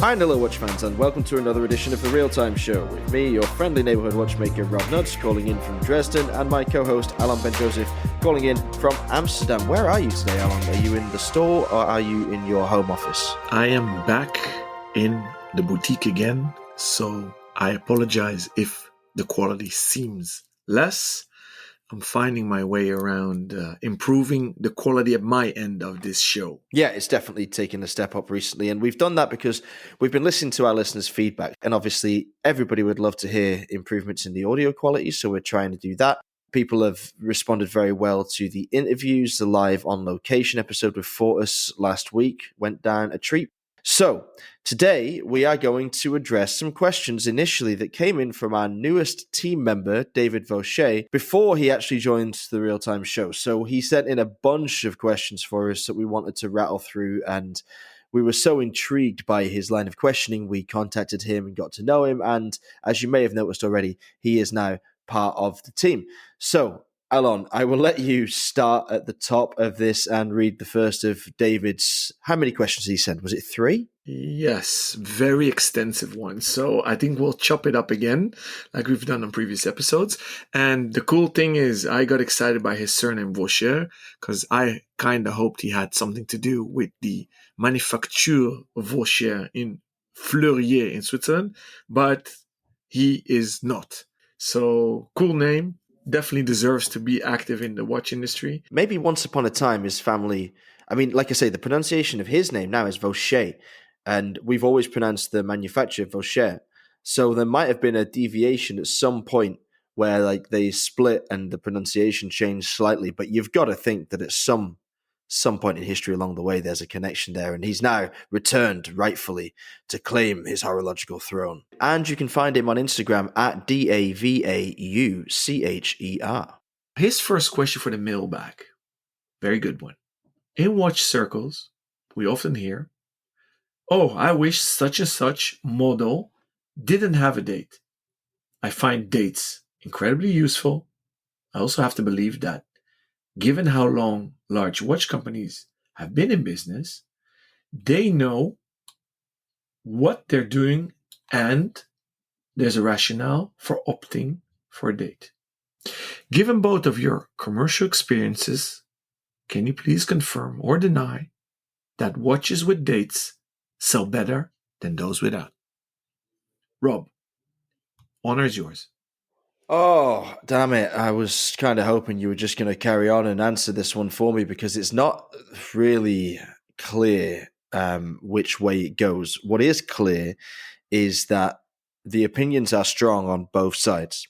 Hi, hello, watch fans, and welcome to another edition of the Real Time Show with me, your friendly neighborhood watchmaker Rob Nuts, calling in from Dresden, and my co-host Alon Ben Joseph, calling in from Amsterdam. Where are you today, Alon? Are you in the store or are you in your home office? I am back in the boutique again, so I apologize if the quality seems less. I'm finding my way around improving the quality at my end of this show. Yeah, it's definitely taken a step up recently, and we've done that because we've been listening to our listeners' feedback, and obviously everybody would love to hear improvements in the audio quality, so we're trying to do that. People have responded very well to the interviews. The live on location episode with Fortis last week went down a treat. So today we are going to address some questions initially that came in from our newest team member, David Vaucher, before he actually joined the Real Time Show. So he sent in a bunch of questions for us that we wanted to rattle through, and we were so intrigued by his line of questioning, we contacted him and got to know him. And as you may have noticed already, he is now part of the team. So Alon, I will let you start at the top of this and read the first of David's. How many questions did he send? Was it 3? Yes, very extensive one. So I think we'll chop it up again, like we've done on previous episodes. And the cool thing is I got excited by his surname Vaucher because I kind of hoped he had something to do with the Manufacture Vaucher in Fleurier in Switzerland, but he is not. So cool name. Definitely deserves to be active in the watch industry. Maybe once upon a time, his family, I mean, like I say, the pronunciation of his name now is Vaucher, and we've always pronounced the manufacturer Vaucher. So there might have been a deviation at some point where like they split and the pronunciation changed slightly, but you've got to think that at some point in history along the way, there's a connection there, and he's now returned rightfully to claim his horological throne. And you can find him on Instagram at DAVAUCHER. His first question for the mailbag, very good one. In watch circles, we often hear, "Oh, I wish such and such model didn't have a date." I find dates incredibly useful. I also have to believe that, given how long large watch companies have been in business, they know what they're doing and there's a rationale for opting for a date. Given both of your commercial experiences, can you please confirm or deny that watches with dates sell better than those without? Rob, honor is yours. Oh, damn it. I was kind of hoping you were just going to carry on and answer this one for me because it's not really clear which way it goes. What is clear is that the opinions are strong on both sides.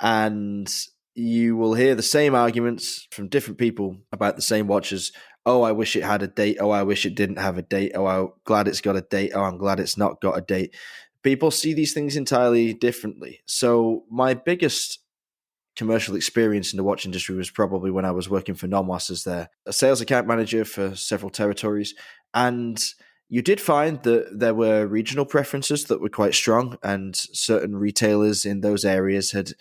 And you will hear the same arguments from different people about the same watches. Oh, I wish it had a date. Oh, I wish it didn't have a date. Oh, I'm glad it's got a date. Oh, I'm glad it's not got a date. People see these things entirely differently. So my biggest commercial experience in the watch industry was probably when I was working for Nomos as a sales account manager for several territories. And you did find that there were regional preferences that were quite strong, and certain retailers in those areas had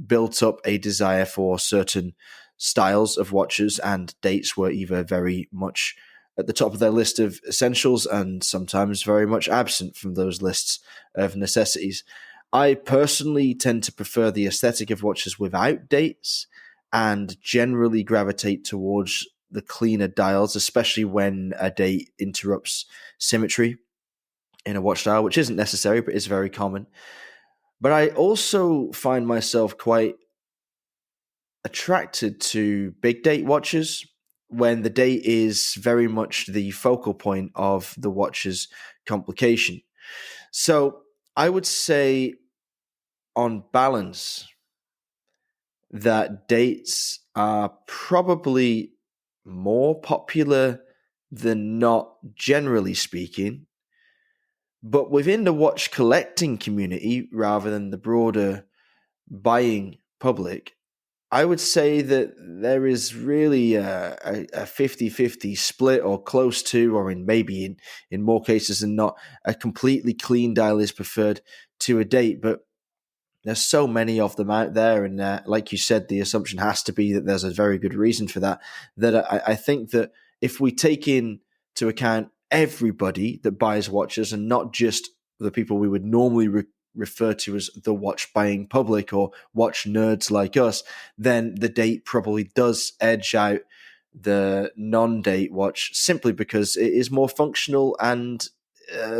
built up a desire for certain styles of watches, and dates were either very much at the top of their list of essentials and sometimes very much absent from those lists of necessities. I personally tend to prefer the aesthetic of watches without dates and generally gravitate towards the cleaner dials, especially when a date interrupts symmetry in a watch dial, which isn't necessary, but is very common. But I also find myself quite attracted to big date watches when the date is very much the focal point of the watch's complication. So I would say, on balance, that dates are probably more popular than not, generally speaking. But within the watch collecting community, rather than the broader buying public, I would say that there is really a 50-50 split, or close to, or in more cases than not, a completely clean dial is preferred to a date. But there's so many of them out there, and like you said, the assumption has to be that there's a very good reason for that. That I think that if we take into account everybody that buys watches and not just the people we would normally refer to as the watch buying public or watch nerds like us, then the date probably does edge out the non-date watch simply because it is more functional. And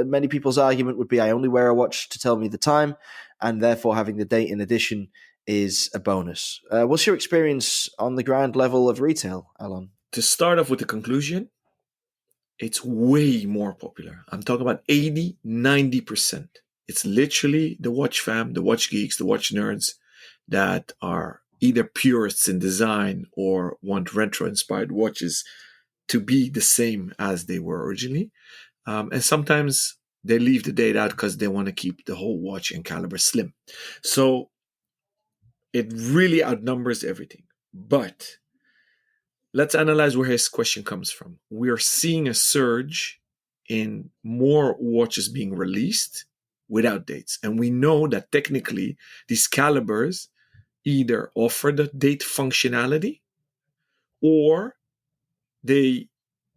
many people's argument would be, I only wear a watch to tell me the time, and therefore having the date in addition is a bonus. What's your experience on the ground level of retail, Alon? To start off with the conclusion, it's way more popular. I'm talking about 80, 90%. It's literally the watch fam, the watch geeks, the watch nerds that are either purists in design or want retro-inspired watches to be the same as they were originally. And sometimes they leave the date out because they want to keep the whole watch and caliber slim. So it really outnumbers everything. But let's analyze where his question comes from. We are seeing a surge in more watches being released without dates. And we know that technically these calibers either offer the date functionality or they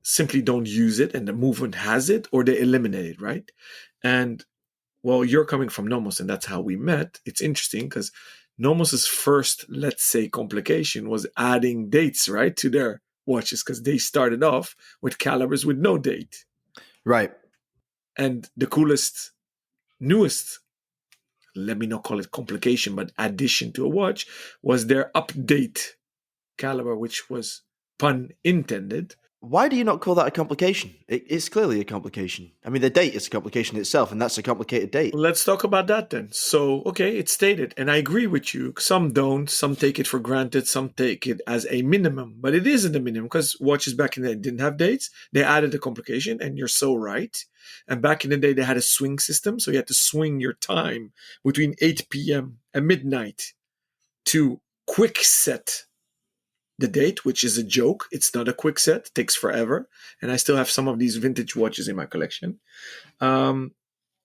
simply don't use it and the movement has it, or they eliminate it, right? And well, you're coming from Nomos and that's how we met. It's interesting because Nomos's first, let's say, complication was adding dates, right, to their watches because they started off with calibers with no date. Right. And the coolest, newest, let me not call it complication, but addition to a watch was their update caliber, which was pun intended. Why do you not call that a complication? It's clearly a complication. I mean, the date is a complication itself, and that's a complicated date. Let's talk about that then. So, okay, it's stated, and I agree with you. Some don't, some take it for granted, some take it as a minimum, but it isn't a minimum because watches back in the day didn't have dates. They added a complication, and you're so right. And back in the day, they had a swing system, so you had to swing your time between 8 p.m. and midnight to quick set the date, which is a joke. It's not a quick set. It takes forever. And I still have some of these vintage watches in my collection.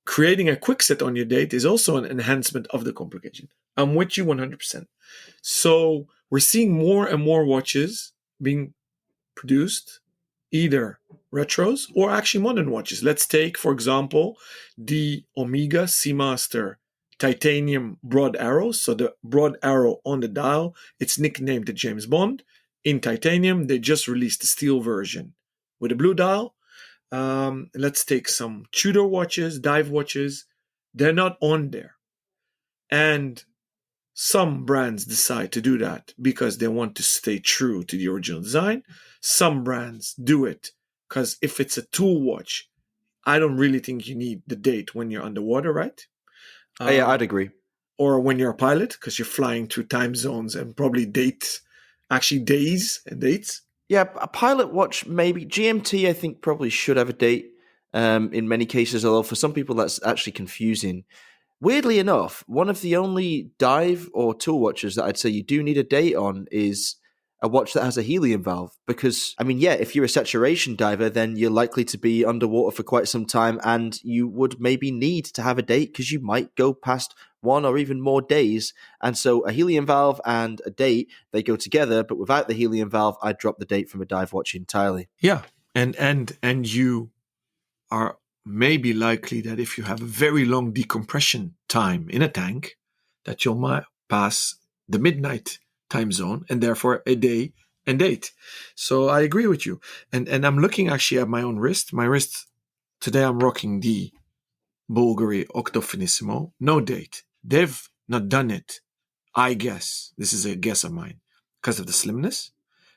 Creating a quick set on your date is also an enhancement of the complication. I'm with you 100%. So we're seeing more and more watches being produced, either retros or actually modern watches. Let's take, for example, the Omega Seamaster titanium broad arrow. So the broad arrow on the dial, it's nicknamed the James Bond. In titanium, they just released the steel version with a blue dial. Let's take some Tudor watches, dive watches. They're not on there. And some brands decide to do that because they want to stay true to the original design. Some brands do it because if it's a tool watch, I don't really think you need the date when you're underwater, right? Yeah, I'd agree. Or when you're a pilot, because you're flying through time zones and probably days and dates. Yeah, a pilot watch, maybe. GMT, I think, probably should have a date in many cases, although for some people that's actually confusing. Weirdly enough, one of the only dive or tool watches that I'd say you do need a date on is a watch that has a helium valve. Because, I mean, yeah, if you're a saturation diver, then you're likely to be underwater for quite some time, and you would maybe need to have a date because you might go past one or even more days. And so a helium valve and a date, they go together, but without the helium valve, I'd drop the date from a dive watch entirely. Yeah. And you are maybe likely that if you have a very long decompression time in a tank, that you'll might pass the midnight time zone and therefore a day and date. So I agree with you. And I'm looking actually at my own wrist. My wrist, today I'm rocking the Bulgari Octo Finissimo. No date. They've not done it, I guess. This is a guess of mine because of the slimness.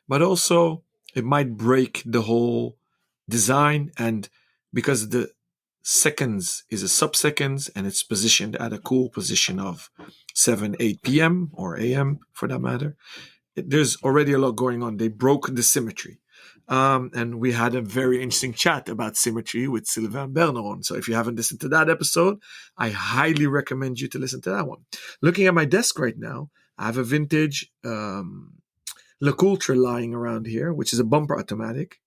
But also it might break the whole design, and because the seconds is a sub-seconds and it's positioned at a cool position of 8 p.m. or a.m. for that matter, there's already a lot going on. They broke the symmetry. And we had a very interesting chat about symmetry with Sylvain Berneron. So if you haven't listened to that episode, I highly recommend you to listen to that one. Looking at my desk right now, I have a vintage Le Coultre lying around here, which is a bumper automatic,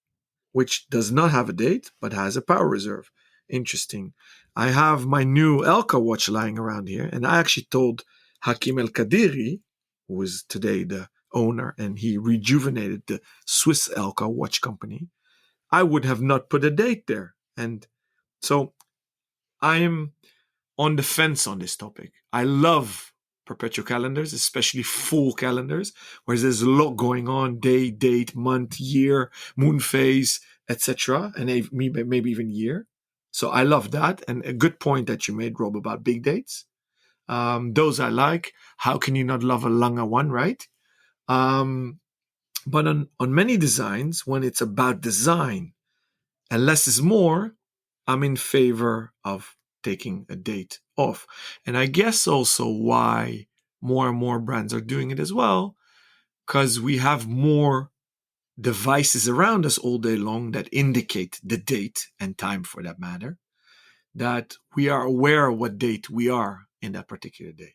which does not have a date, but has a power reserve. Interesting. I have my new Elka watch lying around here, and I actually told Hakim El Kadiri, who is today the owner, and he rejuvenated the Swiss Elka watch company. I would have not put a date there. And so I'm on the fence on this topic. I love perpetual calendars, especially full calendars, where there's a lot going on: day, date, month, year, moon phase, etc., and maybe even year. So I love that. And a good point that you made, Rob, about big dates. Those I like. How can you not love a longer one, right? But on many designs, when it's about design and less is more, I'm in favor of taking a date off. And I guess also why more and more brands are doing it as well, because we have more devices around us all day long that indicate the date and time, for that matter, that we are aware of what date we are in that particular day.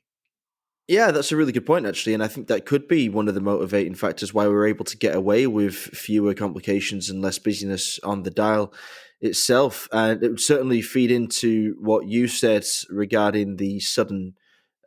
Yeah, that's a really good point, actually. And I think that could be one of the motivating factors why we're able to get away with fewer complications and less busyness on the dial itself. And it would certainly feed into what you said regarding the sudden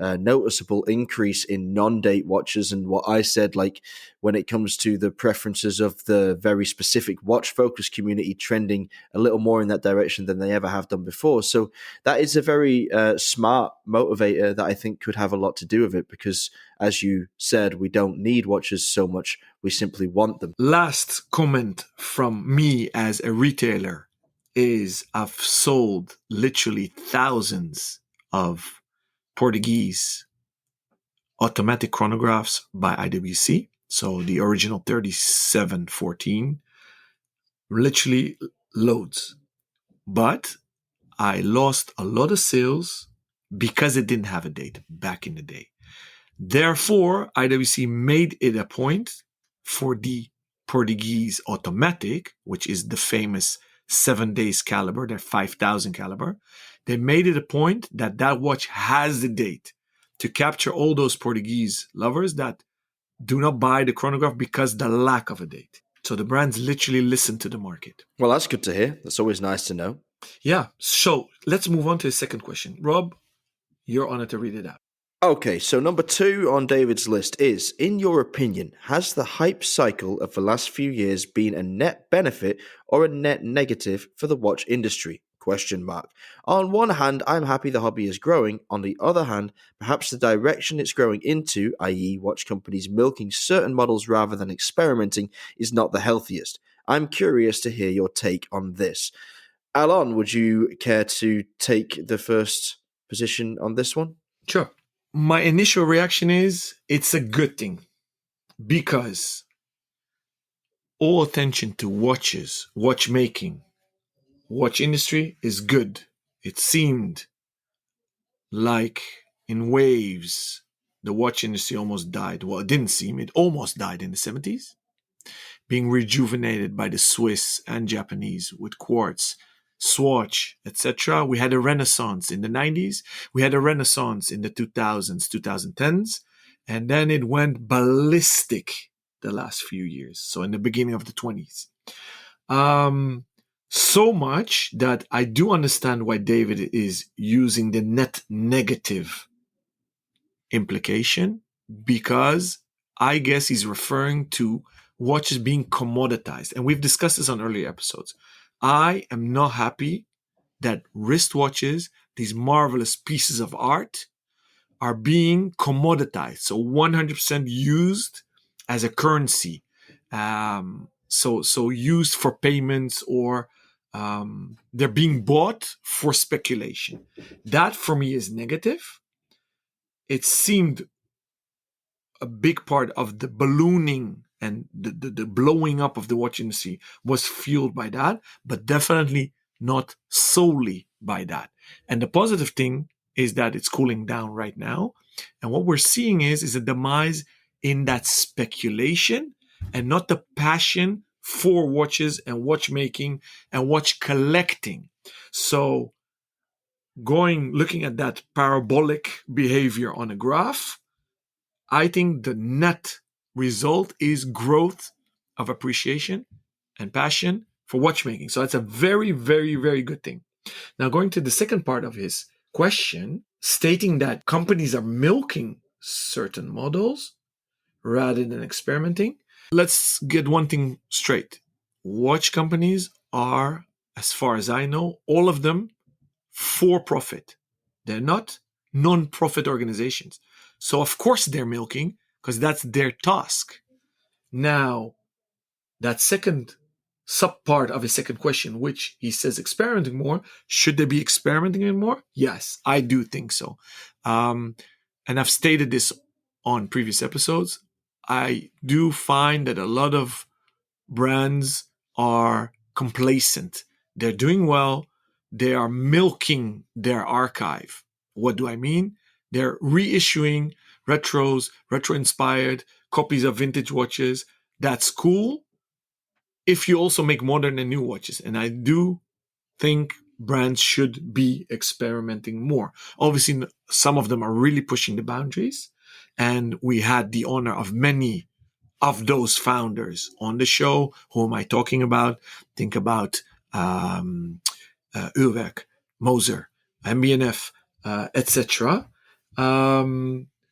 noticeable increase in non-date watches, and what I said, like when it comes to the preferences of the very specific watch focus community trending a little more in that direction than they ever have done before. So that is a very smart motivator that I think could have a lot to do with it, because as you said, we don't need watches so much, we simply want them. Last comment from me as a retailer is I've sold literally thousands of Portuguese automatic chronographs by IWC. So the original 3714, literally loads. But I lost a lot of sales because it didn't have a date back in the day. Therefore, IWC made it a point for the Portuguese automatic, which is the famous 7 days caliber, their 5000 caliber. They made it a point that that watch has the date to capture all those Portuguese lovers that do not buy the chronograph because the lack of a date. So the brands literally listen to the market. Well, that's good to hear. That's always nice to know. Yeah. So let's move on to the second question. Rob, you're on it to read it out. Okay, so number 2 on David's list is, in your opinion, has the hype cycle of the last few years been a net benefit or a net negative for the watch industry? Question mark. On one hand, I'm happy the hobby is growing. On the other hand, perhaps the direction it's growing into, i.e. watch companies milking certain models rather than experimenting, is not the healthiest. I'm curious to hear your take on this. Alon, would you care to take the first position on this one? Sure. My initial reaction is it's a good thing, because all attention to watches, watchmaking, watch industry is good. It seemed like in waves the watch industry almost died. Well, it didn't seem, it almost died in the 70s, being rejuvenated by the Swiss and Japanese with Quartz, Swatch, etc. We had a renaissance in the 90s. We had a renaissance in the 2000s, 2010s. And then it went ballistic the last few years. So in the beginning of the 20s. So much that I do understand why David is using the net negative implication, because I guess he's referring to watches being commoditized. And we've discussed this on earlier episodes. I am not happy that wristwatches, these marvelous pieces of art, are being commoditized. So 100% used as a currency. So used for payments, or they're being bought for speculation. That for me is negative. It seemed a big part of the ballooning and the blowing up of the watch industry was fueled by that, but definitely not solely by that. And the positive thing is that it's cooling down right now. And what we're seeing is a demise in that speculation and not the passion for watches and watchmaking and watch collecting. So looking at that parabolic behavior on a graph, I think the net result is growth of appreciation and passion for watchmaking. So that's a very, very, very good thing. Now, going to the second part of his question, stating that companies are milking certain models rather than experimenting. Let's get one thing straight. Watch companies are, as far as I know, all of them for profit. They're not non-profit organizations. So of course they're milking because that's their task. Now, that second sub-part of his second question, which he says experimenting more, should they be experimenting more? Yes, I do think so. And I've stated this on previous episodes. I do find that a lot of brands are complacent. They're doing well. They are milking their archive. What do I mean? They're reissuing retros, retro-inspired copies of vintage watches. That's cool if you also make modern and new watches. And I do think brands should be experimenting more. Obviously, some of them are really pushing the boundaries. And we had the honor of many of those founders on the show. Who am I talking about? Think about Uhrwerk, Moser, MBNF, etc.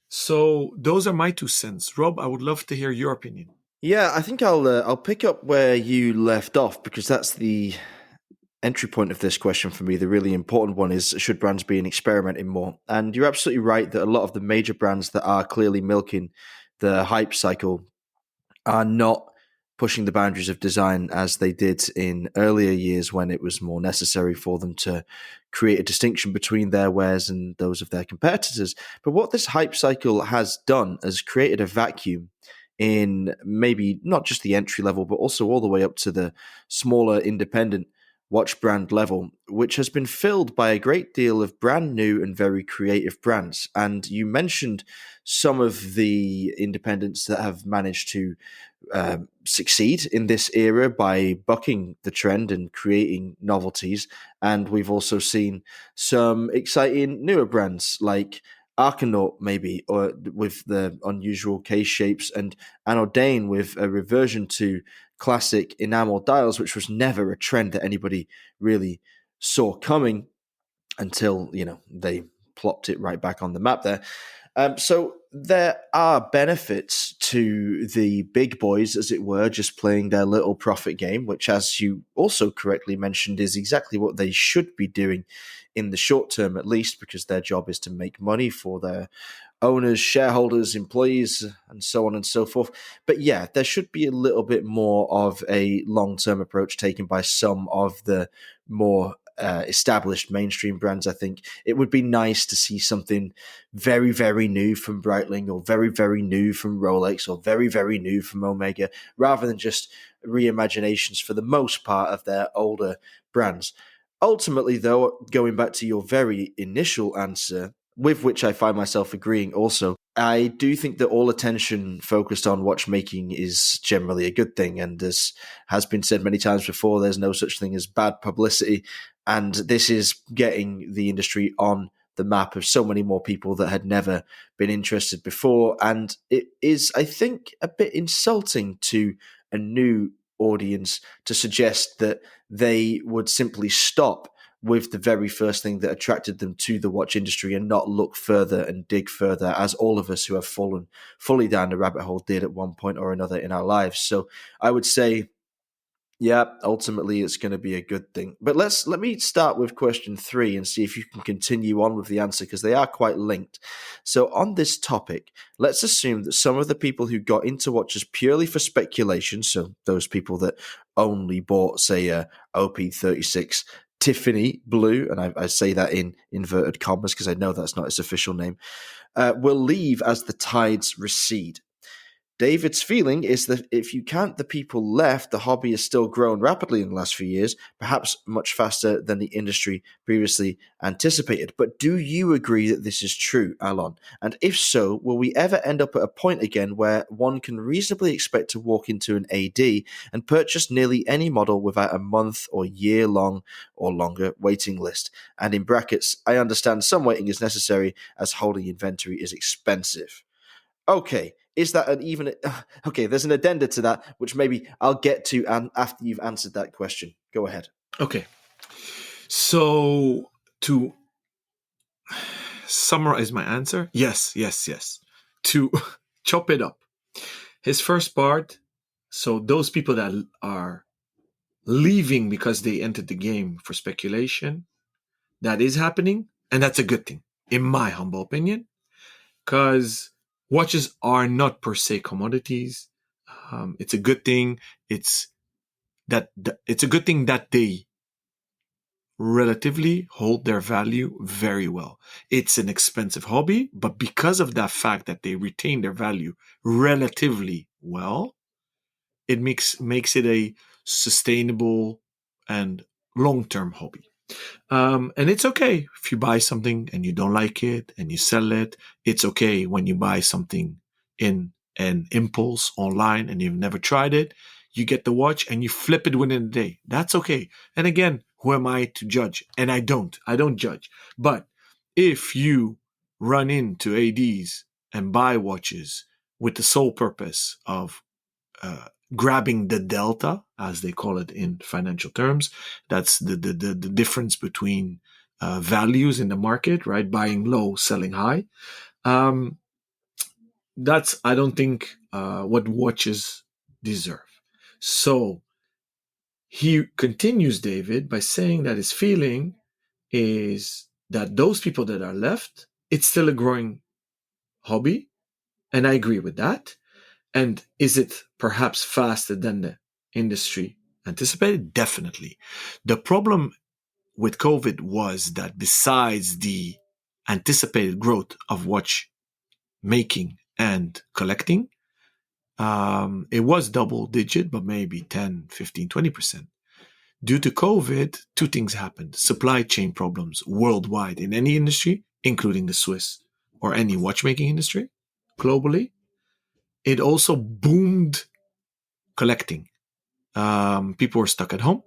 So those are my 2 cents. Rob, I would love to hear your opinion. Yeah, I think I'll pick up where you left off, because that's the entry point of this question for me. The really important one is, should brands be experimenting more? And you're absolutely right that a lot of the major brands that are clearly milking the hype cycle are not pushing the boundaries of design as they did in earlier years, when it was more necessary for them to create a distinction between their wares and those of their competitors. But what this hype cycle has done is created a vacuum in maybe not just the entry level, but also all the way up to the smaller independent watch brand level, which has been filled by a great deal of brand new and very creative brands. And you mentioned some of the independents that have managed to succeed in this era by bucking the trend and creating novelties. And we've also seen some exciting newer brands like Arcanaut, maybe, or with the unusual case shapes, and Anodain with a reversion to classic enamel dials, which was never a trend that anybody really saw coming until, they plopped it right back on the map there. So there are benefits to the big boys, as it were, just playing their little profit game, which, as you also correctly mentioned, is exactly what they should be doing in the short term, at least, because their job is to make money for their owners, shareholders, employees, and so on and so forth. But yeah, there should be a little bit more of a long-term approach taken by some of the more established mainstream brands. I think it would be nice to see something very, very new from Breitling, or very, very new from Rolex, or very, very new from Omega, rather than just reimaginations for the most part of their older brands. Ultimately, though, going back to your very initial answer, with which I find myself agreeing also, I do think that all attention focused on watchmaking is generally a good thing. And as has been said many times before, there's no such thing as bad publicity. And this is getting the industry on the map of so many more people that had never been interested before. And it is, I think, a bit insulting to a new audience to suggest that they would simply stop with the very first thing that attracted them to the watch industry and not look further and dig further, as all of us who have fallen fully down the rabbit hole did at one point or another in our lives. So I would say, yeah, ultimately it's going to be a good thing. But let me start with question 3 and see if you can continue on with the answer, because they are quite linked. So on this topic, let's assume that some of the people who got into watches purely for speculation, so those people that only bought, say, a OP36 Tiffany blue, and I say that in inverted commas because I know that's not its official name, will leave as the tides recede. David's feeling is that if you count the people left, the hobby has still grown rapidly in the last few years, perhaps much faster than the industry previously anticipated. But do you agree that this is true, Alon? And if so, will we ever end up at a point again where one can reasonably expect to walk into an AD and purchase nearly any model without a month or year long or longer waiting list? And in brackets, I understand some waiting is necessary as holding inventory is expensive. Okay, is that an even... Okay, there's an addenda to that, which maybe I'll get to after you've answered that question. Go ahead. Okay. So, to summarize my answer, yes. To chop it up. His first part, so those people that are leaving because they entered the game for speculation. That is happening, and that's a good thing, in my humble opinion, because watches are not per se commodities. It's a good thing. It's a good thing that they relatively hold their value very well. It's an expensive hobby, but because of that fact that they retain their value relatively well, it makes it a sustainable and long-term hobby. And it's okay if you buy something and you don't like it and you sell it. It's okay when you buy something in an impulse online and you've never tried it. You get the watch and you flip it within a day. That's okay. And again, who am I to judge? And I don't judge. But if you run into ADs and buy watches with the sole purpose of grabbing the delta, as they call it in financial terms, that's the difference between values in the market, right? Buying low, selling high. That's, I don't think, what watches deserve. So he continues, David, by saying that his feeling is that those people that are left, it's still a growing hobby. And I agree with that. And is it perhaps faster than the industry anticipated? Definitely. The problem with COVID was that besides the anticipated growth of watch making and collecting, it was double digit, but maybe 10, 15, 20%. Due to COVID, two things happened. Supply chain problems worldwide in any industry, including the Swiss or any watchmaking industry globally. It also boomed collecting. People were stuck at home.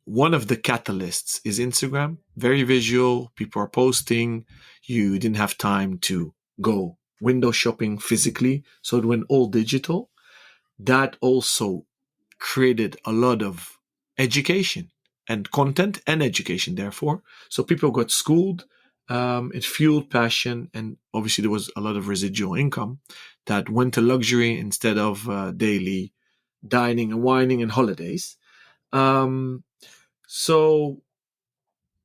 One of the catalysts is Instagram. Very visual. People are posting. You didn't have time to go window shopping physically, so it went all digital. That also created a lot of education and content and education, therefore. So people got schooled. It fueled passion, and obviously there was a lot of residual income that went to luxury instead of daily dining and wining and holidays. So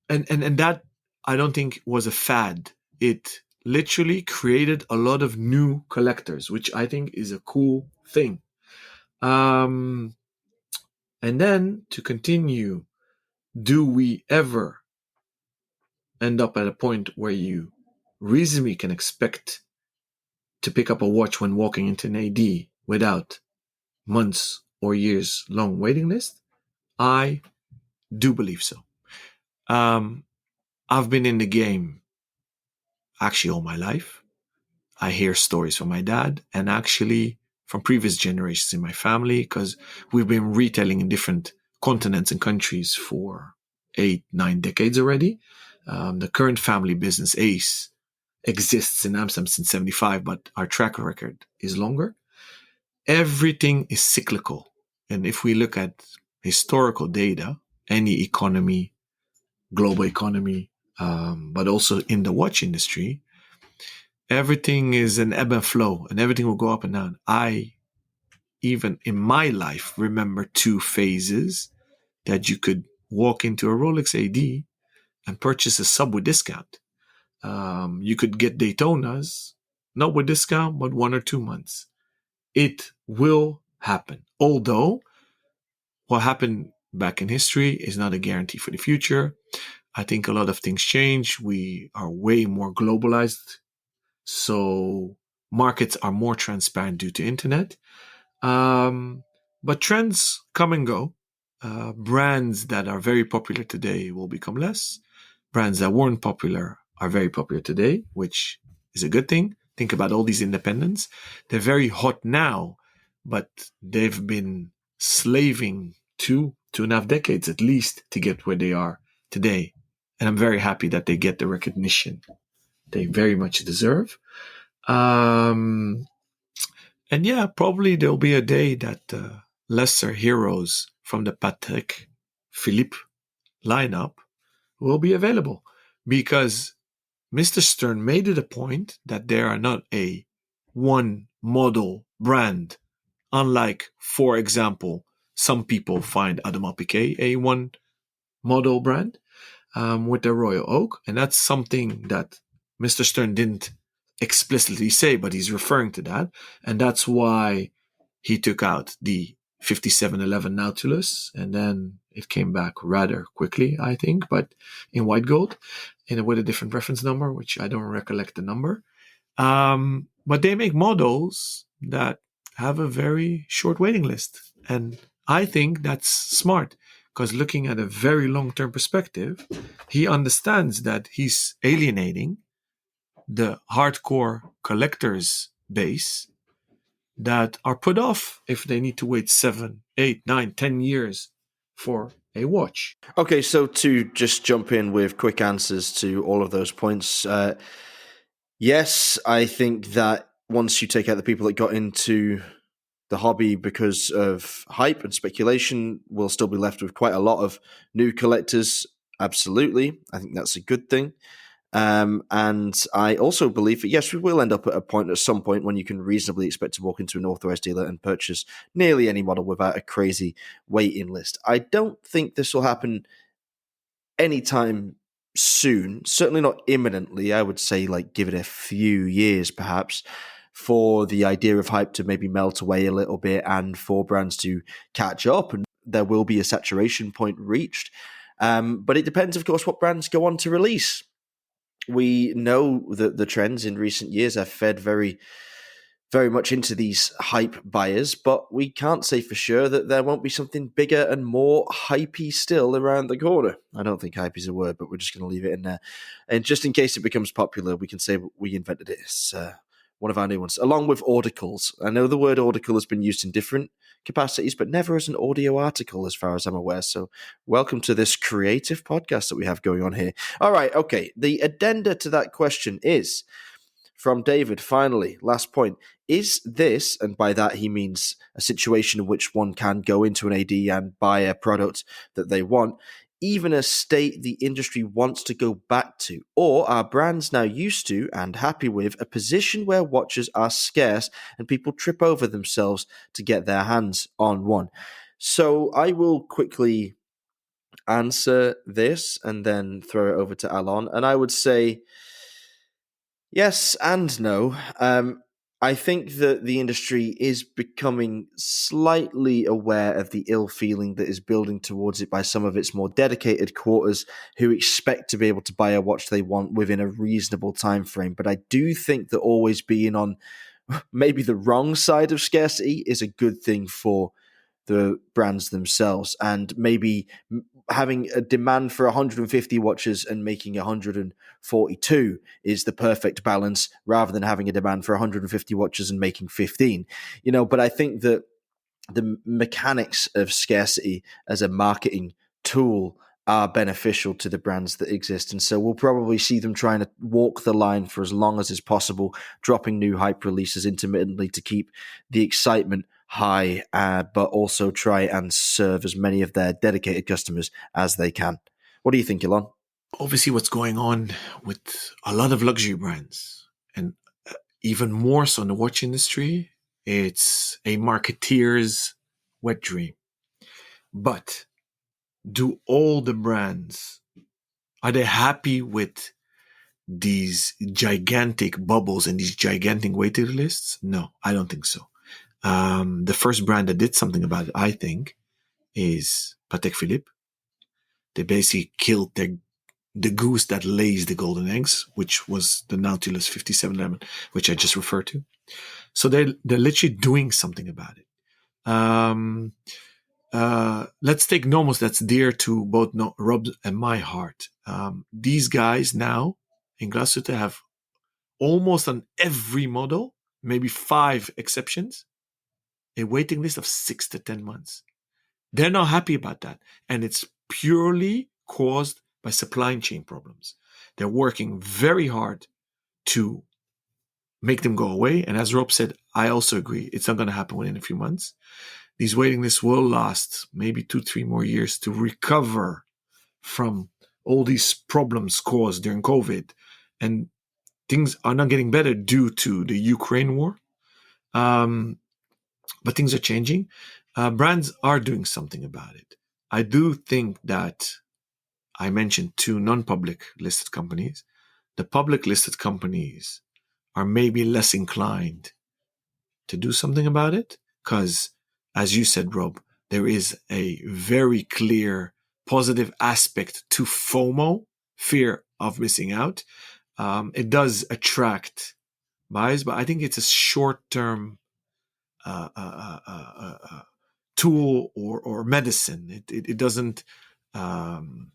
and that, I don't think, was a fad. It literally created a lot of new collectors, which I think is a cool thing. And then to continue, do we ever end up at a point where you reasonably can expect to pick up a watch when walking into an AD without months or years long waiting list? I do believe so. I've been in the game actually all my life. I hear stories from my dad and actually from previous generations in my family, because we've been retailing in different continents and countries for 8-9 decades already. The current family business, Ace, exists in Amsterdam since 1975, but our track record is longer. Everything is cyclical. And if we look at historical data, any economy, global economy, but also in the watch industry, everything is an ebb and flow, and everything will go up and down. I, even in my life, remember two phases that you could walk into a Rolex AD and purchase a sub with discount. You could get Daytonas, not with discount, but 1 or 2 months. It will happen. Although what happened back in history is not a guarantee for the future. I think a lot of things change. We are way more globalized. So markets are more transparent due to internet. But trends come and go. Brands that are very popular today will become less. Brands that weren't popular are very popular today, which is a good thing. Think about all these independents. They're very hot now, but they've been slaving 2.5 decades at least to get where they are today. And I'm very happy that they get the recognition they very much deserve. And yeah, probably there'll be a day that lesser heroes from the Patek Philippe lineup will be available, because Mr. Stern made it a point that there are not one model brand, unlike, for example, some people find Audemars Piguet a one model brand with their Royal Oak. And that's something that Mr. Stern didn't explicitly say, but he's referring to that. And that's why he took out the 5711 Nautilus, and then it came back rather quickly, I think, but in white gold, and with a different reference number, which I don't recollect the number. But they make models that have a very short waiting list. And I think that's smart, because looking at a very long-term perspective, he understands that he's alienating the hardcore collectors base that are put off if they need to wait 7, 8, 9, 10 years for a watch. Okay, so to just jump in with quick answers to all of those points. Yes, I think that once you take out the people that got into the hobby because of hype and speculation, we'll still be left with quite a lot of new collectors. Absolutely. I think that's a good thing. And I also believe that, yes, we will end up at some point when you can reasonably expect to walk into an authorized dealer and purchase nearly any model without a crazy waiting list. I don't think this will happen anytime soon, certainly not imminently. I would say, like, give it a few years perhaps for the idea of hype to maybe melt away a little bit and for brands to catch up, and there will be a saturation point reached. But it depends, of course, what brands go on to release. We know that the trends in recent years have fed very, very much into these hype buyers, but we can't say for sure that there won't be something bigger and more hypey still around the corner. I don't think hype is a word, but we're just going to leave it in there. And just in case it becomes popular, we can say we invented it. It's one of our new ones, along with articles. I know the word article has been used in different capacities, but never as an audio article, as far as I'm aware. So welcome to this creative podcast that we have going on here. All right, okay. The addenda to that question is from David, finally, last point. Is this, and by that he means a situation in which one can go into an AD and buy a product that they want, even a state the industry wants to go back to? Or are brands now used to and happy with a position where watches are scarce and people trip over themselves to get their hands on one? So I will quickly answer this and then throw it over to Alon. And I would say yes and no. I think that the industry is becoming slightly aware of the ill feeling that is building towards it by some of its more dedicated quarters who expect to be able to buy a watch they want within a reasonable time frame. But I do think that always being on maybe the wrong side of scarcity is a good thing for the brands themselves, and maybe having a demand for 150 watches and making 142 is the perfect balance, rather than having a demand for 150 watches and making 15. But I think that the mechanics of scarcity as a marketing tool are beneficial to the brands that exist. And so we'll probably see them trying to walk the line for as long as is possible, dropping new hype releases intermittently to keep the excitement high, but also try and serve as many of their dedicated customers as they can. What do you think, Alon? Obviously, what's going on with a lot of luxury brands, and even more so in the watch industry, it's a marketeer's wet dream. But do all the brands, are they happy with these gigantic bubbles and these gigantic waiting lists? No, I don't think so. The first brand that did something about it, I think, is Patek Philippe. They basically killed the goose that lays the golden eggs, which was the Nautilus 5711, which I just referred to. So they're literally doing something about it. Let's take Nomos, that's dear to both Rob and my heart. These guys now in Glashütte have almost on every model, maybe 5 exceptions, a waiting list of 6 to 10 months. They're not happy about that. And it's purely caused by supply chain problems. They're working very hard to make them go away. And as Rob said, I also agree. It's not going to happen within a few months. These waiting lists will last maybe 2-3 more years to recover from all these problems caused during COVID. And things are not getting better due to the Ukraine war. But things are changing. Brands are doing something about it. I do think that I mentioned 2 non-public listed companies. The public listed companies are maybe less inclined to do something about it because, as you said, Rob, there is a very clear positive aspect to FOMO, fear of missing out. It does attract buys, but I think it's a short-term uh, uh, uh, uh, uh, tool or medicine. It doesn't um,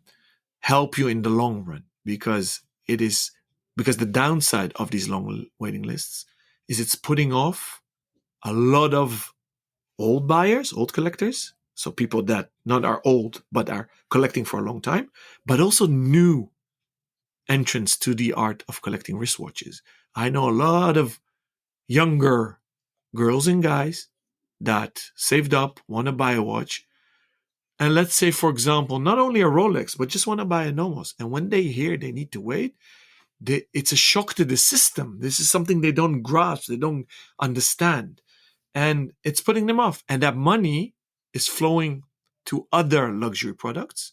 help you in the long run because the downside of these long waiting lists is it's putting off a lot of old buyers, old collectors, so people that not are old but are collecting for a long time, but also new entrants to the art of collecting wristwatches. I know a lot of younger girls and guys that saved up, want to buy a watch, and let's say, for example, not only a Rolex, but just want to buy a Nomos. And when they hear they need to wait, it's a shock to the system. This is something they don't grasp, they don't understand. And it's putting them off. And that money is flowing to other luxury products.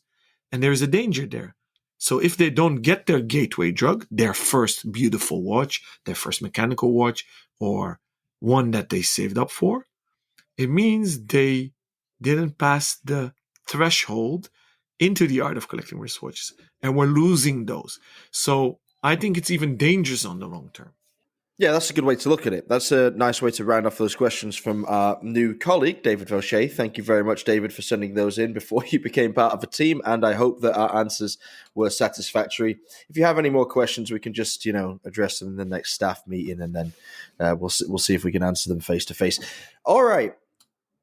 And there is a danger there. So if they don't get their gateway drug, their first beautiful watch, their first mechanical watch, or one that they saved up for, it means they didn't pass the threshold into the art of collecting wristwatches. And we're losing those. So I think it's even dangerous on the long term. Yeah, that's a good way to look at it. That's a nice way to round off those questions from our new colleague, David Vaucher. Thank you very much, David, for sending those in before you became part of a team, and I hope that our answers were satisfactory. If you have any more questions, we can just, address them in the next staff meeting, and then we'll see if we can answer them face to face. All right.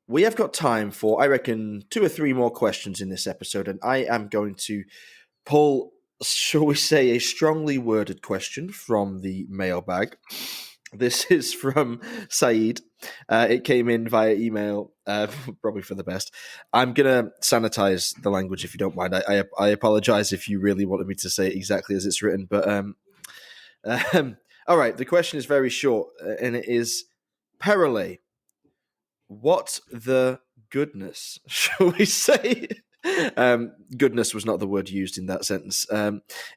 We have got time for, I reckon, 2 or 3 more questions in this episode, and I am going to pull, shall we say, a strongly worded question from the mailbag. This is from Saeed. It came in via email, probably for the best. I'm going to sanitize the language if you don't mind. I apologize if you really wanted me to say it exactly as it's written, but all right, the question is very short, and it is, Perrelet, what the goodness, shall we say? Goodness was not the word used in that sentence.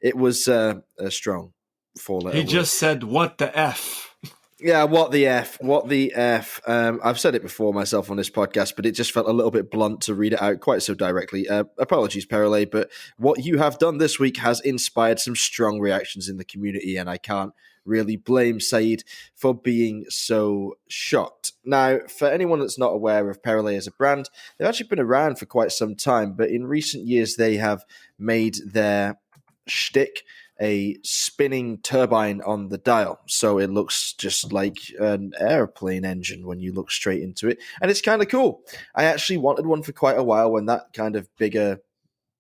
It was a strong 4-letter He word. just said, what the F? Yeah, what the F? What the F? I've said it before myself on this podcast, but it just felt a little bit blunt to read it out quite so directly. Apologies, Perrelet, but what you have done this week has inspired some strong reactions in the community, and I can't really blame Saeed for being so shocked. Now, for anyone that's not aware of Perrelet as a brand, they've actually been around for quite some time, but in recent years they have made their shtick a spinning turbine on the dial, so it looks just like an airplane engine when you look straight into it, and it's kind of cool. I actually wanted one for quite a while when that kind of bigger,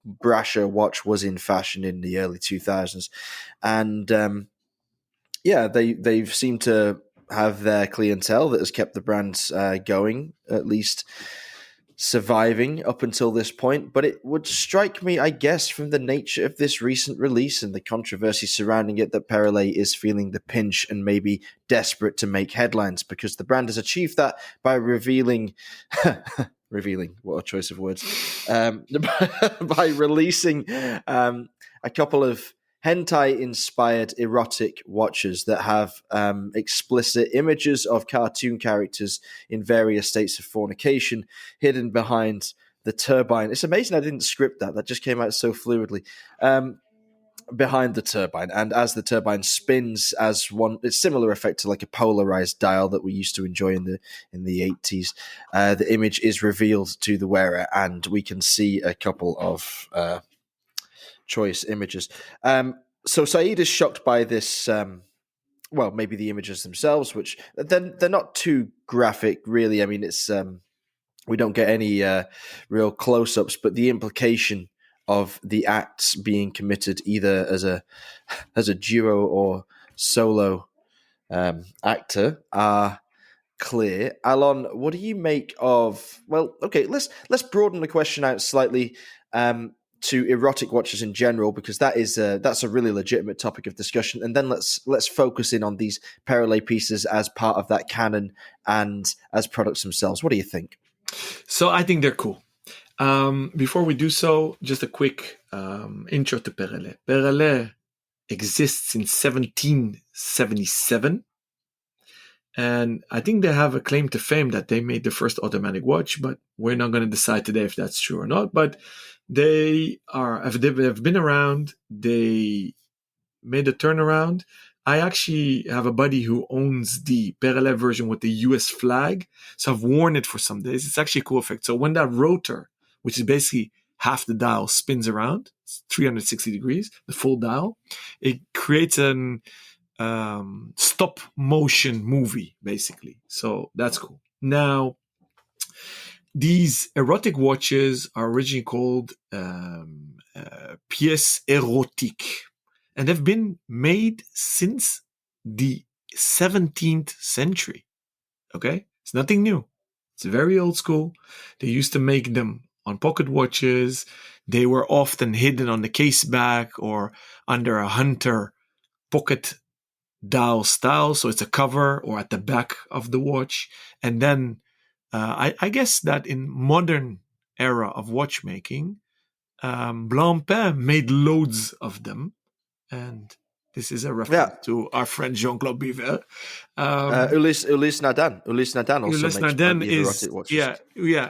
brasher watch was in fashion in the early 2000s, and they've seemed to have their clientele that has kept the brand going, at least surviving up until this point. But it would strike me, I guess, from the nature of this recent release and the controversy surrounding it, that Perrelet is feeling the pinch and maybe desperate to make headlines, because the brand has achieved that by revealing what a choice of words, by releasing a couple of hentai-inspired erotic watches that have explicit images of cartoon characters in various states of fornication hidden behind the turbine. It's amazing I didn't script that. That just came out so fluidly. Behind the turbine, and as the turbine spins, it's similar effect to like a polarized dial that we used to enjoy in the 80s. The image is revealed to the wearer, and we can see a couple of choice images. So Saeed is shocked by this. Maybe the images themselves, which they're not too graphic, really. I mean, it's we don't get any real close-ups, but the implication of the acts being committed either as a duo or solo actor are clear. Alon, what do you make of? Well, okay, let's broaden the question out slightly to erotic watches in general, because that's a really legitimate topic of discussion, and then let's focus in on these Perrelet pieces as part of that canon and as products themselves. What do you think? So I think they're cool. Before we do so, just a quick intro to Perrelet. Perrelet exists in 1777. And I think they have a claim to fame that they made the first automatic watch, but we're not going to decide today if that's true or not. But they've been around. They made a turnaround. I actually have a buddy who owns the Perrelet version with the US flag. So I've worn it for some days. It's actually a cool effect. So when that rotor, which is basically half the dial, spins around, it's 360 degrees, the full dial, it creates an stop motion movie, basically. So that's cool. Now, these erotic watches are originally called pièces érotiques, and they've been made since the 17th century. Okay? It's nothing new. It's very old school. They used to make them on pocket watches. They were often hidden on the case back or under a hunter pocket dial style, so it's a cover or at the back of the watch. And then I guess that in modern era of watchmaking, Blancpain made loads of them, and this is a reference to our friend Jean-Claude Biver. Ulysse Nardin also Ulysse makes Nardin plenty of erotic watches.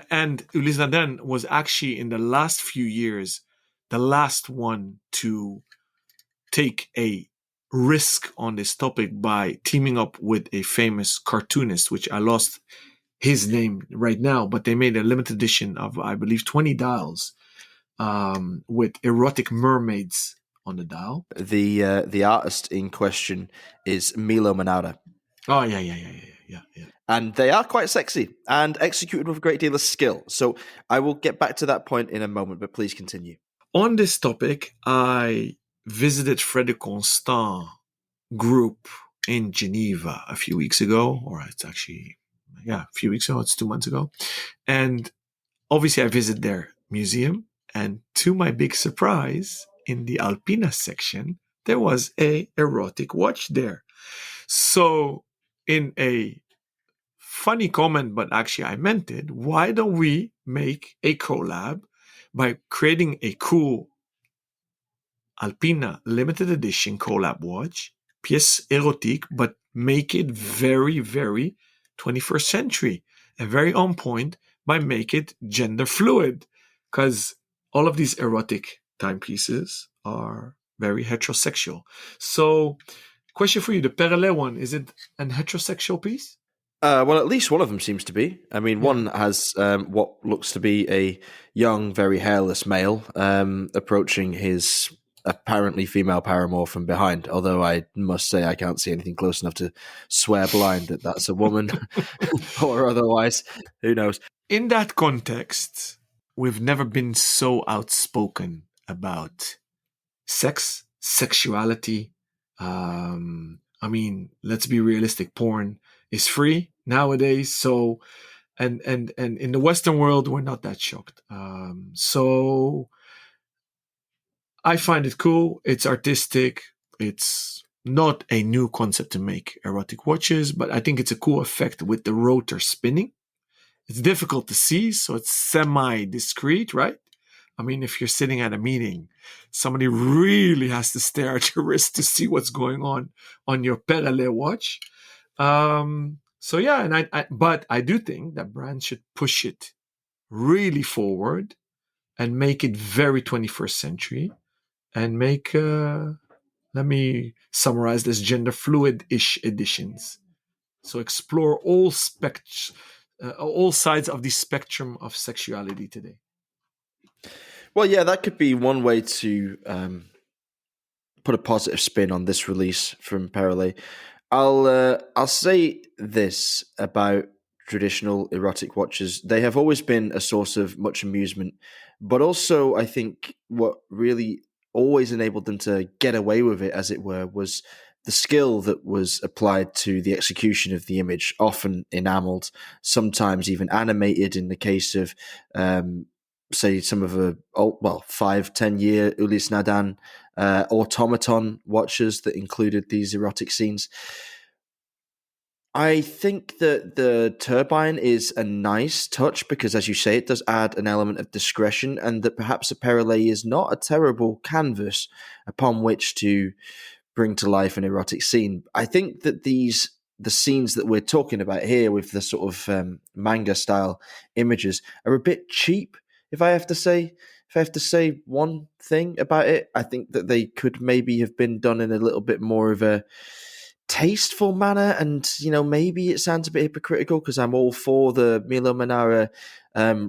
and Ulysse Nardin was actually in the last few years the last one to take a risk on this topic by teaming up with a famous cartoonist, which I lost his name right now, but they made a limited edition of, I believe, 20 dials with erotic mermaids on the dial. The artist in question is Milo Manara. Oh, yeah. And they are quite sexy and executed with a great deal of skill. So I will get back to that point in a moment, but please continue. On this topic, I visited Frédéric Constant group in Geneva a few weeks ago, or it's actually, a few weeks ago, it's 2 months ago. And obviously I visited their museum, and to my big surprise, in the Alpina section, there was a erotic watch there. So in a funny comment, but actually I meant it, why don't we make a collab by creating a cool Alpina limited edition collab watch, pièce érotique, but make it very, very 21st century and very on point by make it gender fluid, because all of these erotic timepieces are very heterosexual. So, question for you: the Perrelet one, is it an heterosexual piece? Well, at least one of them seems to be. I mean, one has what looks to be a young, very hairless male approaching his apparently female paramour from behind, although I must say I can't see anything close enough to swear blind that that's a woman or otherwise. Who knows? In that context, we've never been so outspoken about sex, sexuality. I mean, let's be realistic. Porn is free nowadays, so and in the Western world, we're not that shocked. So I find it cool. It's artistic. It's not a new concept to make erotic watches, but I think it's a cool effect with the rotor spinning. It's difficult to see, so it's semi-discreet, right? I mean, if you're sitting at a meeting, somebody really has to stare at your wrist to see what's going on your Perrelet watch. So yeah, and but I do think that brands should push it really forward and make it very 21st century and make, let me summarize this, gender fluid-ish editions. So explore all sides of the spectrum of sexuality today. Well, yeah, that could be one way to put a positive spin on this release from Perrelet. I'll say this about traditional erotic watches: they have always been a source of much amusement, but also I think what really always enabled them to get away with it, as it were, was the skill that was applied to the execution of the image, often enameled, sometimes even animated in the case of say some of the 5-10 year Ulysse Nardin automaton watches that included these erotic scenes. I think that the turbine is a nice touch because, as you say, it does add an element of discretion, and that perhaps a Perrelet is not a terrible canvas upon which to bring to life an erotic scene. I think that the scenes that we're talking about here with the sort of manga style images are a bit cheap. If I have to say one thing about it, I think that they could maybe have been done in a little bit more of a tasteful manner. And maybe it sounds a bit hypocritical because I'm all for the Milo Manara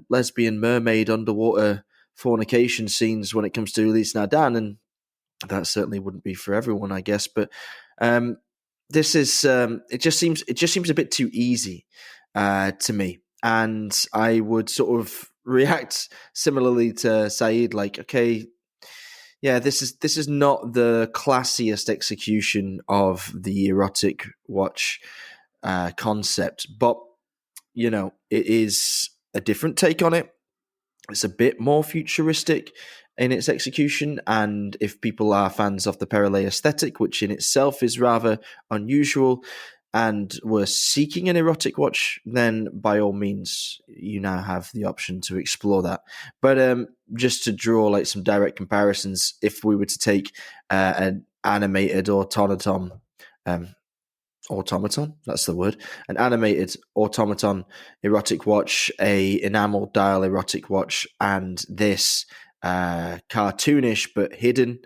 lesbian mermaid underwater fornication scenes when it comes to Elise Nadan, and that certainly wouldn't be for everyone, I guess. But this is it just seems a bit too easy to me, and I would sort of react similarly to Saeed, like, okay, yeah, this is not the classiest execution of the erotic watch concept, but it is a different take on it. It's a bit more futuristic in its execution, and if people are fans of the Perrelet aesthetic, which in itself is rather unusual, and were seeking an erotic watch, then by all means, you now have the option to explore that. But just to draw like some direct comparisons, if we were to take an animated automaton, that's the word, an animated automaton erotic watch, a enamel dial erotic watch, and this cartoonish but hidden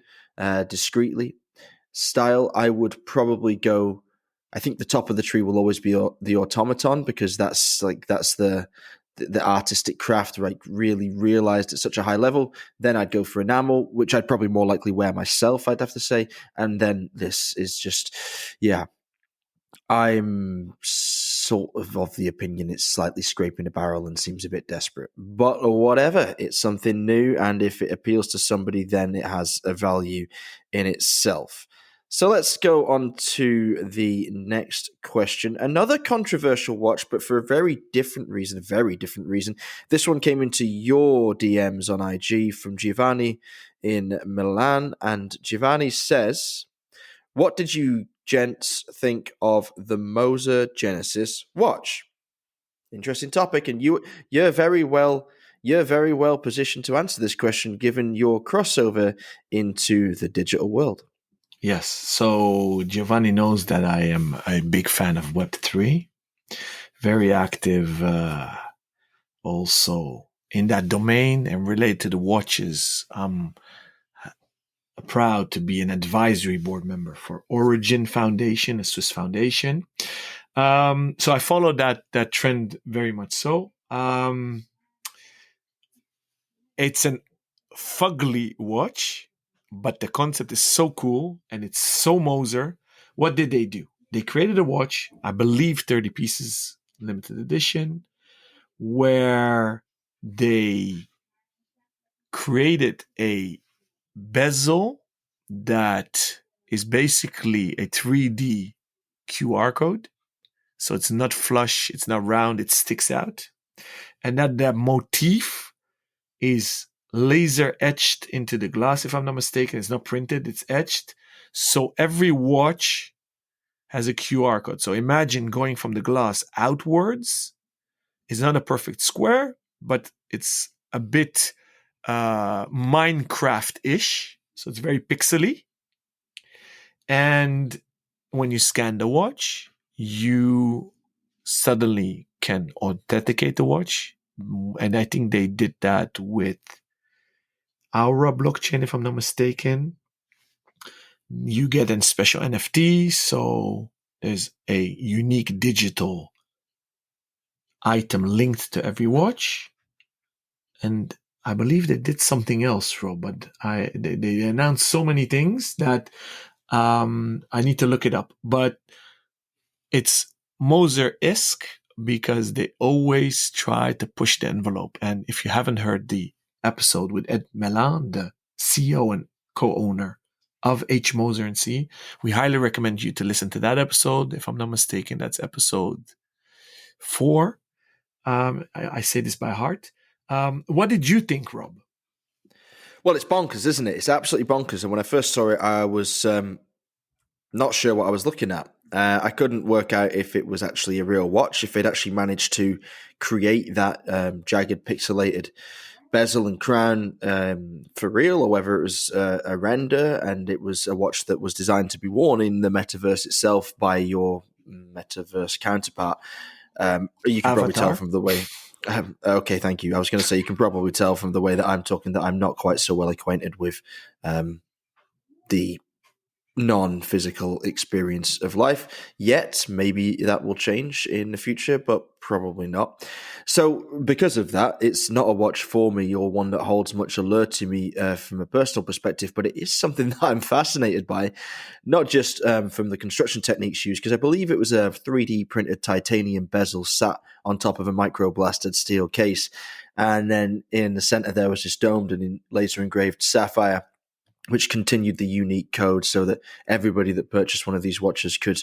discreetly style, I would probably go. I think the top of the tree will always be the automaton, because that's the artistic craft, right, really realized at such a high level. Then I'd go for enamel, which I'd probably more likely wear myself, I'd have to say. And then this is just, yeah, I'm sort of the opinion it's slightly scraping the barrel and seems a bit desperate. But whatever, it's something new, and if it appeals to somebody, then it has a value in itself. So let's go on to the next question. Another controversial watch, but for a very different reason. This one came into your DMs on IG from Giovanni in Milan, and Giovanni says, what did you gents think of the Moser Genesis watch? Interesting topic, and you're very well positioned to answer this question given your crossover into the digital world. Yes, so Giovanni knows that I am a big fan of Web3, very active also in that domain and related to the watches. I'm proud to be an advisory board member for Origin Foundation, a Swiss foundation. So I follow that trend very much so. It's an fugly watch, but the concept is so cool and it's so Moser. What did they do? They created a watch, I believe 30 pieces, limited edition, where they created a bezel that is basically a 3D QR code. So it's not flush, it's not round, it sticks out. And that motif is laser etched into the glass, if I'm not mistaken. It's not printed, it's etched. So every watch has a QR code. So imagine going from the glass outwards. It's not a perfect square, but it's a bit Minecraft-ish. So it's very pixely. And when you scan the watch, you suddenly can authenticate the watch. And I think they did that with Aura blockchain, if I'm not mistaken. You get a special NFT, so there's a unique digital item linked to every watch. And I believe they did something else, Rob, but they announced so many things that I need to look it up. But it's Moser-esque because they always try to push the envelope. And if you haven't heard the episode with Ed Melan, the CEO and co-owner of H. Moser & C, we highly recommend you to listen to that episode. If I'm not mistaken, that's episode 4. I say this by heart. What did you think, Rob? Well, it's bonkers, isn't it? It's absolutely bonkers. And when I first saw it, I was not sure what I was looking at. I couldn't work out if it was actually a real watch, if they'd actually managed to create that jagged, pixelated bezel and crown for real, or whether it was a render and it was a watch that was designed to be worn in the metaverse itself by your metaverse counterpart. You can probably tell Avatar. from the way. Okay, thank you. I was going to say you can probably tell from the way that I'm talking that I'm not quite so well acquainted with the non-physical experience of life yet. Maybe that will change in the future, but probably not. So because of that, it's not a watch for me or one that holds much allure to me from a personal perspective, but it is something that I'm fascinated by, not just from the construction techniques used, because I believe it was a 3D printed titanium bezel sat on top of a microblasted steel case, and then in the center there was this domed and laser engraved sapphire, which continued the unique code so that everybody that purchased one of these watches could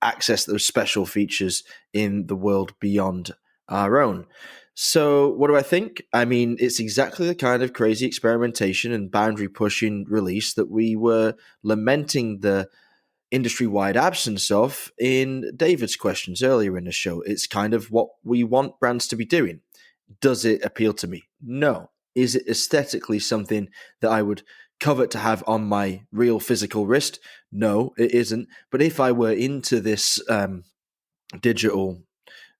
access those special features in the world beyond our own. So, what do I think? I mean, it's exactly the kind of crazy experimentation and boundary pushing release that we were lamenting the industry wide absence of in David's questions earlier in the show. It's kind of what we want brands to be doing. Does it appeal to me? No. Is it aesthetically something that I would covet to have on my real physical wrist? No, it isn't. But if I were into this digital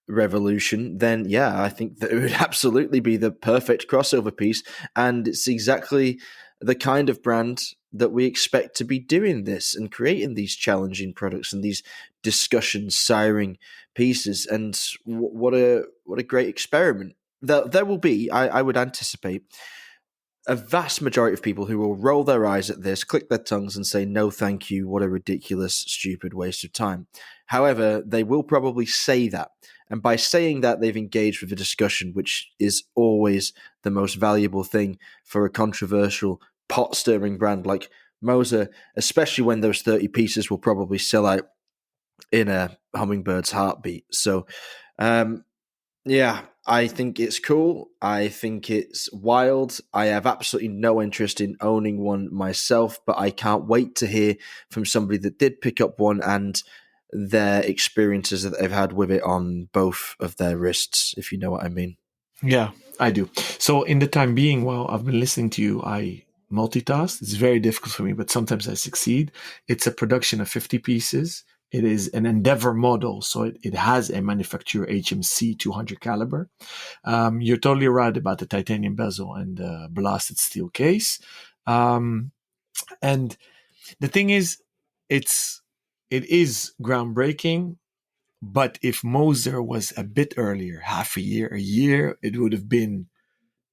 revolution, then yeah, I think that it would absolutely be the perfect crossover piece. And it's exactly the kind of brand that we expect to be doing this and creating these challenging products and these discussion siring pieces. And what a great experiment. There will be, I would anticipate, a vast majority of people who will roll their eyes at this, click their tongues, and say, no, thank you, what a ridiculous, stupid waste of time. However, they will probably say that. And by saying that, they've engaged with a discussion, which is always the most valuable thing for a controversial, pot stirring brand like Moser, especially when those 30 pieces will probably sell out in a hummingbird's heartbeat. So, yeah, I think it's cool. I think it's wild. I have absolutely no interest in owning one myself, but I can't wait to hear from somebody that did pick up one and their experiences that they've had with it on both of their wrists, if you know what I mean. Yeah, I do. So in the time being, while I've been listening to you, I multitask. It's very difficult for me, but sometimes I succeed. It's a production of 50 pieces. It is an Endeavor model, so it has a manufacturer HMC 200 caliber. You're totally right about the titanium bezel and the blasted steel case. And the thing is, it is groundbreaking. But if Moser was a bit earlier, half a year, it would have been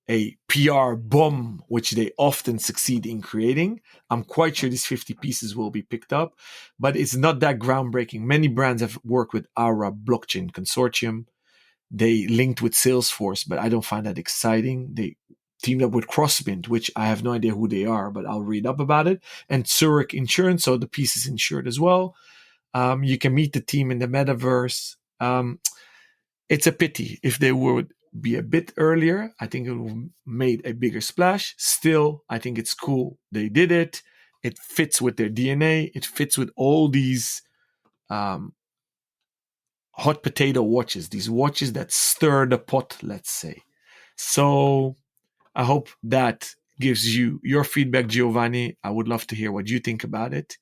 a PR bomb, which they often succeed in creating. I'm quite sure these 50 pieces will be picked up, but it's not that groundbreaking. Many brands have worked with Aura Blockchain Consortium. They linked with Salesforce, but I don't find that exciting. They teamed up with Crossbint, which I have no idea who they are, but I'll read up about it. And Zurich Insurance, so the piece is insured as well. You can meet the team in the metaverse. It's a pity. If they would be a bit earlier, I think it would have made a bigger splash. Still, I think it's cool. They did it. It fits with their DNA. It fits with all these hot potato watches, these watches that stir the pot, let's say. So I hope that gives you your feedback, Giovanni. I would love to hear what you think about it.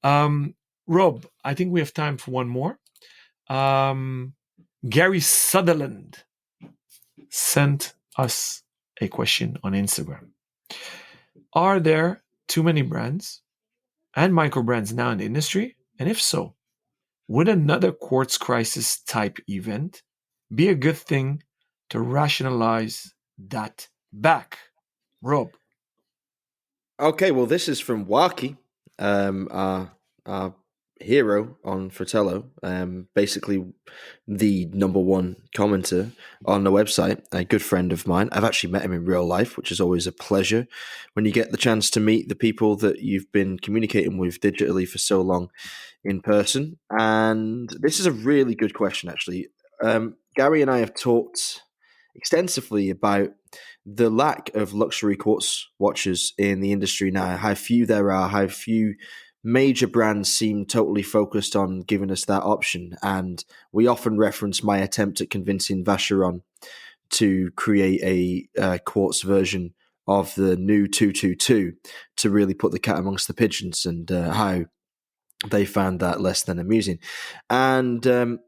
Rob, I think we have time for one more. Gary Sutherland sent us a question on Instagram. Are there too many brands and micro brands now in the industry? And if so, would another Quartz crisis type event be a good thing to rationalize that back? Rob. Okay, well, this is from Waki, our hero on Fratello, basically the number one commenter on the website, a good friend of mine. I've actually met him in real life, which is always a pleasure when you get the chance to meet the people that you've been communicating with digitally for so long in person. And this is a really good question, actually. Gary and I have talked extensively about the lack of luxury quartz watches in the industry now, how few there are, how few major brands seem totally focused on giving us that option. And we often reference my attempt at convincing Vaucher to create a Quartz version of the new 222 to really put the cat amongst the pigeons, and how they found that less than amusing. And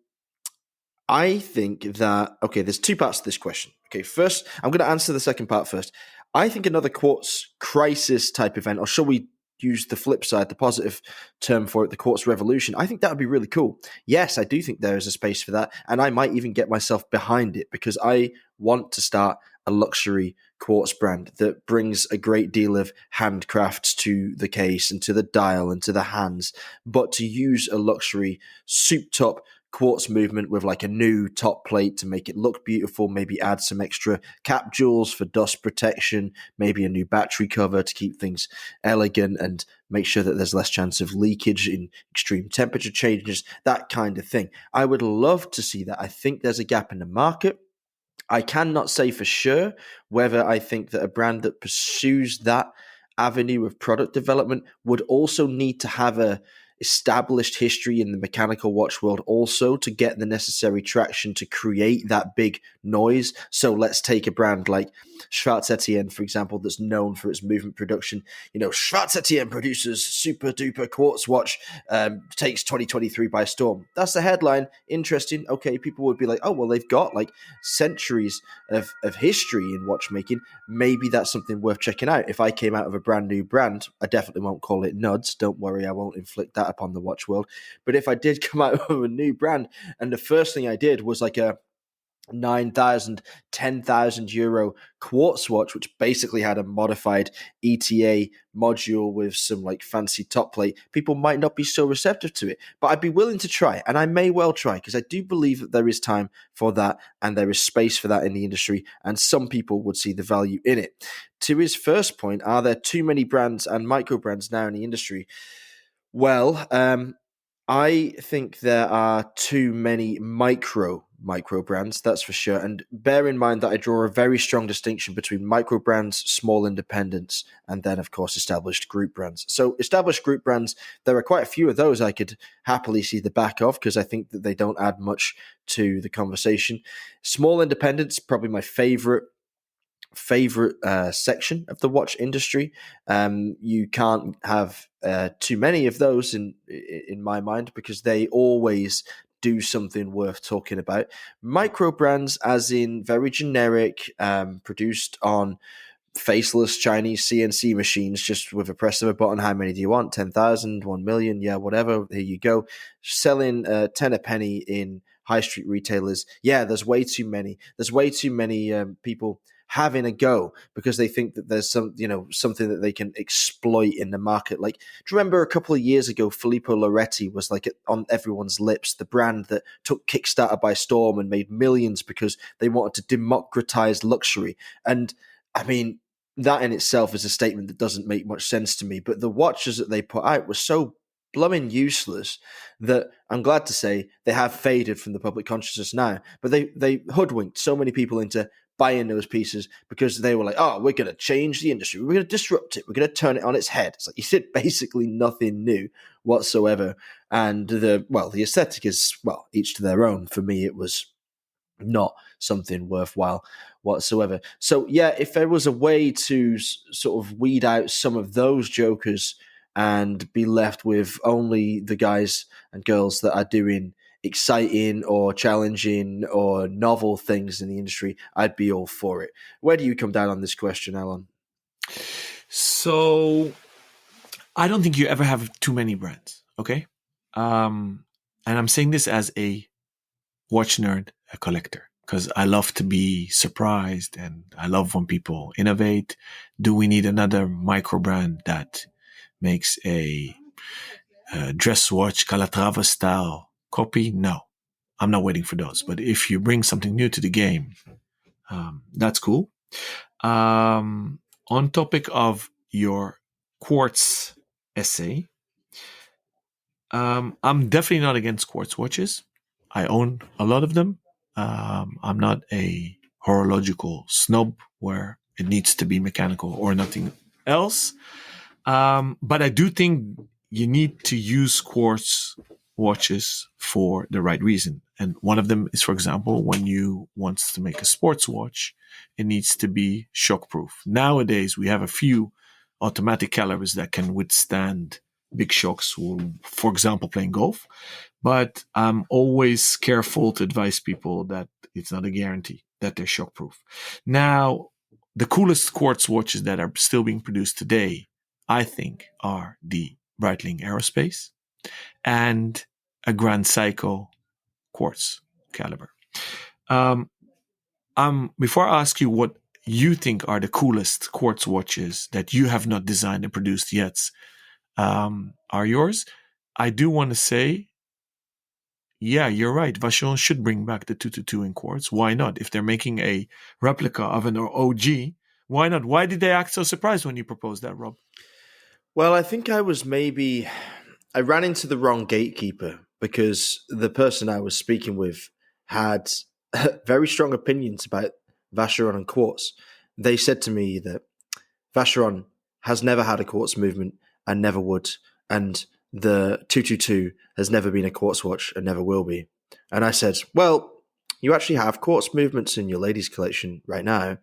I think that, okay, there's two parts to this question. Okay, first, I'm going to answer the second part first. I think another Quartz crisis type event, or shall we use the flip side, the positive term for it, the Quartz revolution, I think that would be really cool. Yes, I do think there is a space for that, and I might even get myself behind it because I want to start a luxury Quartz brand that brings a great deal of handcrafts to the case and to the dial and to the hands, but to use a luxury souped up Quartz movement with like a new top plate to make it look beautiful, maybe add some extra cap jewels for dust protection, maybe a new battery cover to keep things elegant and make sure that there's less chance of leakage in extreme temperature changes, that kind of thing. I would love to see that. I think there's a gap in the market. I cannot say for sure whether I think that a brand that pursues that avenue of product development would also need to have a established history in the mechanical watch world also to get the necessary traction to create that big noise. So let's take a brand like Schwarz-Etienne, for example, that's known for its movement production. You know, Schwarz-Etienne produces super duper Quartz watch, takes 2023 by storm. That's the headline. Interesting. Okay, people would be like, oh, well, they've got like centuries of history in watchmaking. Maybe that's something worth checking out. If I came out of a brand new brand, I definitely won't call it Nuds. Don't worry, I won't inflict that upon the watch world. But if I did come out of a new brand and the first thing I did was like a 9,000, 10,000 euro Quartz watch, which basically had a modified ETA module with some like fancy top plate, people might not be so receptive to it. But I'd be willing to try, and I may well try, because I do believe that there is time for that and there is space for that in the industry, and some people would see the value in it. To his first point, are there too many brands and micro brands now in the industry? Well, I think there are too many micro brands, that's for sure. And bear in mind that I draw a very strong distinction between micro brands, small independents, and then, of course, established group brands. So established group brands, there are quite a few of those I could happily see the back of because I think that they don't add much to the conversation. Small independents, probably my favorite section of the watch industry. You can't have too many of those in my mind because they always do something worth talking about. Micro brands, as in very generic, produced on faceless Chinese CNC machines, just with a press of a button. How many do you want? 10,000, 1 million? Yeah, whatever. Here you go. Selling 10 a penny in high street retailers. Yeah, there's way too many. There's way too many people having a go because they think that there's something that they can exploit in the market. Like, do you remember a couple of years ago, Filippo Loretti was like on everyone's lips, the brand that took Kickstarter by storm and made millions because they wanted to democratize luxury. And I mean, that in itself is a statement that doesn't make much sense to me. But the watches that they put out were so blooming useless that I'm glad to say they have faded from the public consciousness now. But they hoodwinked so many people into buying those pieces because they were like, oh, we're going to change the industry. We're going to disrupt it. We're going to turn it on its head. It's like you did basically nothing new whatsoever. And the aesthetic is, well, each to their own. For me, it was not something worthwhile whatsoever. So yeah, if there was a way to sort of weed out some of those jokers and be left with only the guys and girls that are doing exciting or challenging or novel things in the industry, I'd be all for it. Where do you come down on this question, Alon? So I don't think you ever have too many brands, okay? And I'm saying this as a watch nerd, a collector, because I love to be surprised and I love when people innovate. Do we need another micro brand that makes a dress watch Calatrava style copy? No, I'm not waiting for those. But if you bring something new to the game, that's cool. On topic of your Quartz essay, I'm definitely not against Quartz watches. I own a lot of them. I'm not a horological snob where it needs to be mechanical or nothing else. But I do think you need to use quartz watches for the right reason. And one of them is, for example, when you want to make a sports watch, it needs to be shockproof. Nowadays, we have a few automatic calibers that can withstand big shocks, for example, playing golf. But I'm always careful to advise people that it's not a guarantee that they're shockproof. Now, the coolest quartz watches that are still being produced today, I think, are the Breitling Aerospace and a Grand Seiko quartz caliber. Before I ask you what you think are the coolest quartz watches that you have not designed and produced yet, are yours, I do want to say, yeah, you're right. Vaucher should bring back the 222 in quartz. Why not? If they're making a replica of an OG, why not? Why did they act so surprised when you proposed that, Rob? Well, I think I ran into the wrong gatekeeper because the person I was speaking with had very strong opinions about Vacheron and Quartz. They said to me that Vacheron has never had a quartz movement and never would, and the 222 has never been a quartz watch and never will be. And I said, well, you actually have quartz movements in your ladies' collection right now.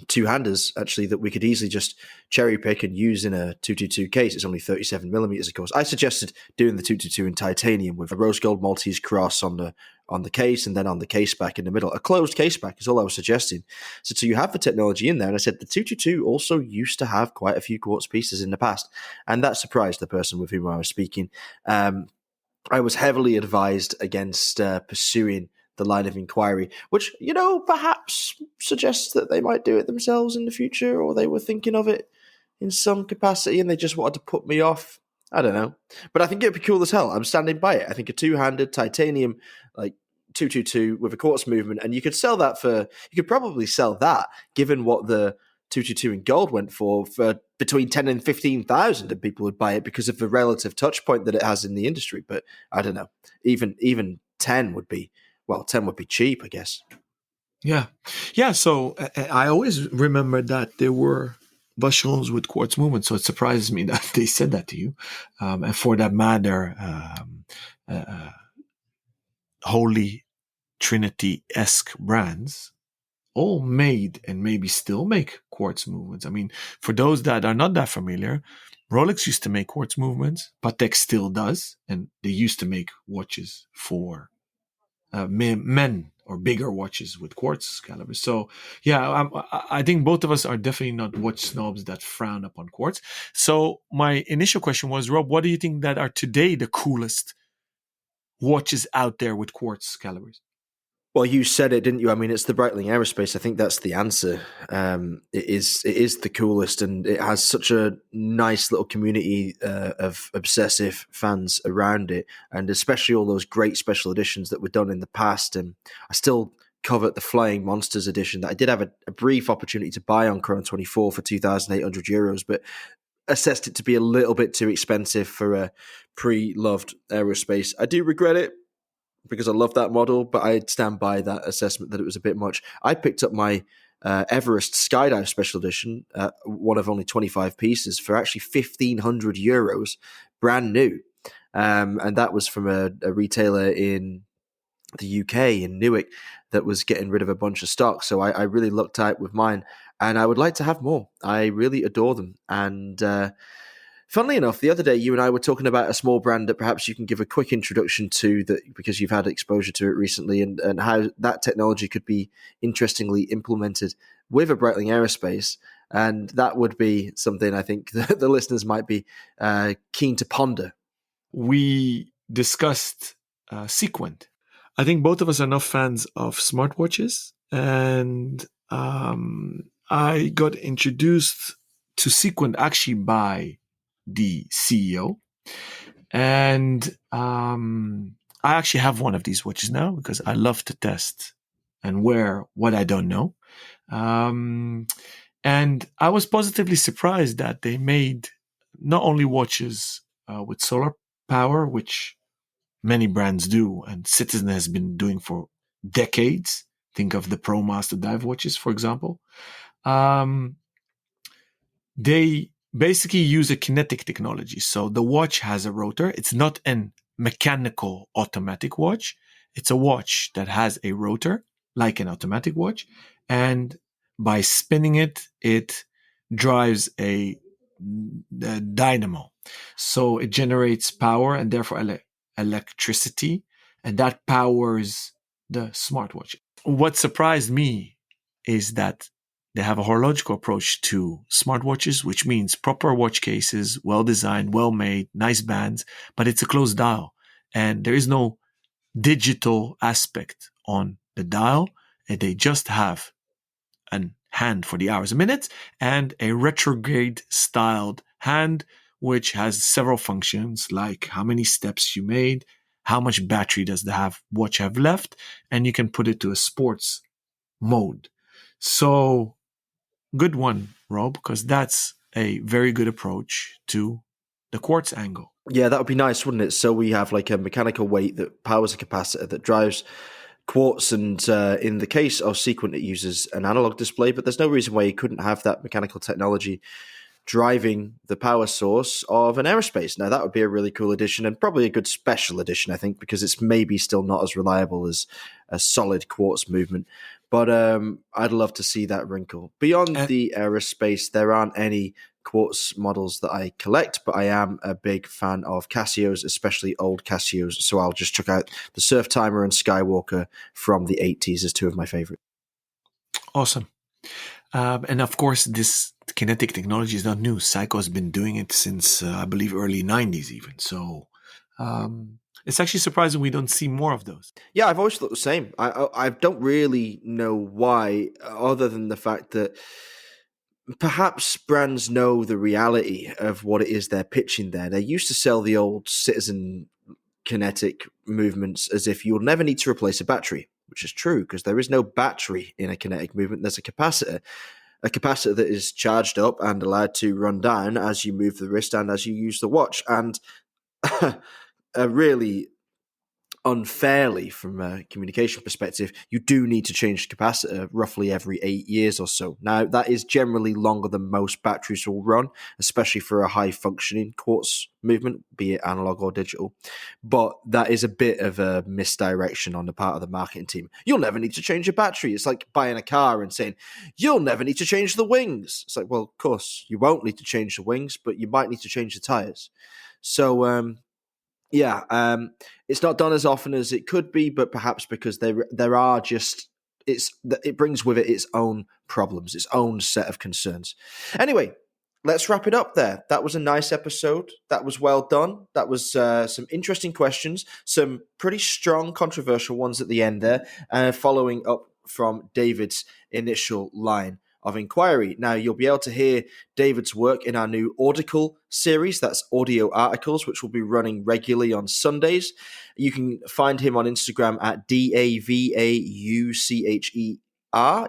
Two-handers, actually, that we could easily just cherry pick and use in a 222 case. It's only 37 millimeters, of course. I suggested doing the 222 in titanium with a rose gold Maltese cross on the case and then on the case back in the middle. A closed case back is all I was suggesting. So you have the technology in there. And I said the 222 also used to have quite a few quartz pieces in the past. And that surprised the person with whom I was speaking. I was heavily advised against pursuing the line of inquiry, which, perhaps suggests that they might do it themselves in the future, or they were thinking of it in some capacity and they just wanted to put me off. I don't know. But I think it'd be cool as hell. I'm standing by it. I think a two-handed titanium, like 222 with a quartz movement, and you could probably sell that, given what the 222 in gold went for between 10 and 15,000, and people would buy it because of the relative touch point that it has in the industry. But I don't know. Even 10 would be, 10 would be cheap, I guess. Yeah. So I always remember that there were Vacherons with quartz movement. So it surprises me that they said that to you. And for that matter, Holy Trinity-esque brands all made and maybe still make quartz movements. I mean, for those that are not that familiar, Rolex used to make quartz movements, Patek still does, and they used to make watches for men or bigger watches with quartz calibers. So yeah, I think both of us are definitely not watch snobs that frown upon quartz. So my initial question was, Rob, what do you think that are today the coolest watches out there with quartz calibers? Well, you said it, didn't you? I mean, it's the Breitling Aerospace. I think that's the answer. It is the coolest, and it has such a nice little community of obsessive fans around it, and especially all those great special editions that were done in the past. And I still covet the Flying Monsters edition that I did have a brief opportunity to buy on Chrono 24 for €2,800, but assessed it to be a little bit too expensive for a pre-loved Aerospace. I do regret it, because I love that model, but I stand by that assessment that it was a bit much. I picked up my Everest Skydive Special Edition, one of only 25 pieces, for actually €1,500, brand new. And that was from a retailer in the UK, in Newark, that was getting rid of a bunch of stock. So I really lucked out with mine, and I would like to have more. I really adore them. And funnily enough, the other day, you and I were talking about a small brand that perhaps you can give a quick introduction to, that because you've had exposure to it recently, and how that technology could be interestingly implemented with a Breitling Aerospace. And that would be something I think the listeners might be keen to ponder. We discussed Sequent. I think both of us are not fans of smartwatches, and I got introduced to Sequent actually by the CEO, and I actually have one of these watches now because I love to test and wear what I don't know. And I was positively surprised that they made not only watches with solar power, which many brands do, and Citizen has been doing for decades. Think of the ProMaster dive watches, for example. They basically use a kinetic technology. So the watch has a rotor. It's not an mechanical automatic watch. It's a watch that has a rotor, like an automatic watch. And by spinning it, it drives a dynamo. So it generates power and therefore electricity, and that powers the smartwatch. What surprised me is that they have a horological approach to smartwatches, which means proper watch cases, well designed, well made, nice bands, but it's a closed dial. And there is no digital aspect on the dial. And they just have a hand for the hours and minutes and a retrograde styled hand, which has several functions like how many steps you made, how much battery does the watch have left, and you can put it to a sports mode. So good one, Rob, because that's a very good approach to the quartz angle. Yeah, that would be nice, wouldn't it? So we have like a mechanical weight that powers a capacitor that drives quartz, and in the case of Sequent, it uses an analog display, but there's no reason why you couldn't have that mechanical technology driving the power source of an aerospace. Now, that would be a really cool addition, and probably a good special edition, I think, because it's maybe still not as reliable as a solid quartz movement. But I'd love to see that wrinkle. Beyond the aerospace, there aren't any quartz models that I collect, but I am a big fan of Casios, especially old Casios. So I'll just check out the Surf Timer and Skywalker from the 80s as two of my favorites. Awesome. And of course, this kinetic technology is not new. Seiko has been doing it since, I believe, early 90s even. So it's actually surprising we don't see more of those. Yeah, I've always thought the same. I don't really know why, other than the fact that perhaps brands know the reality of what it is they're pitching there. They used to sell the old Citizen kinetic movements as if you'll never need to replace a battery, which is true because there is no battery in a kinetic movement. There's a capacitor that is charged up and allowed to run down as you move the wrist and as you use the watch. And really unfairly, from a communication perspective, you do need to change the capacitor roughly every 8 years or so. Now, that is generally longer than most batteries will run, especially for a high-functioning quartz movement, be it analog or digital. But that is a bit of a misdirection on the part of the marketing team. You'll never need to change a battery. It's like buying a car and saying, you'll never need to change the wings. It's like, well, of course, you won't need to change the wings, but you might need to change the tires. So, it's not done as often as it could be, but perhaps because there are just it brings with it its own problems, its own set of concerns. Anyway, let's wrap it up there. That was a nice episode. That was well done. That was some interesting questions, some pretty strong, controversial ones at the end there, following up from David's initial line of inquiry. Now, you'll be able to hear David's work in our new Audicle series. That's audio articles, which will be running regularly on Sundays. You can find him on Instagram at DAVAUCHER.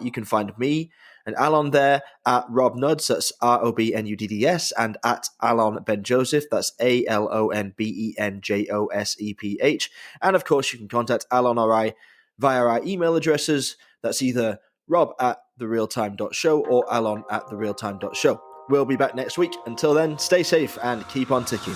You can find me and Alon there at Rob Nuds, that's ROBNUDDS, and at Alon Ben Joseph, that's ALONBENJOSEPH. And of course, you can contact Alon or I via our email addresses. That's either rob@therealtime.show or alon@therealtime.show. We'll be back next week. Until then, stay safe and keep on ticking.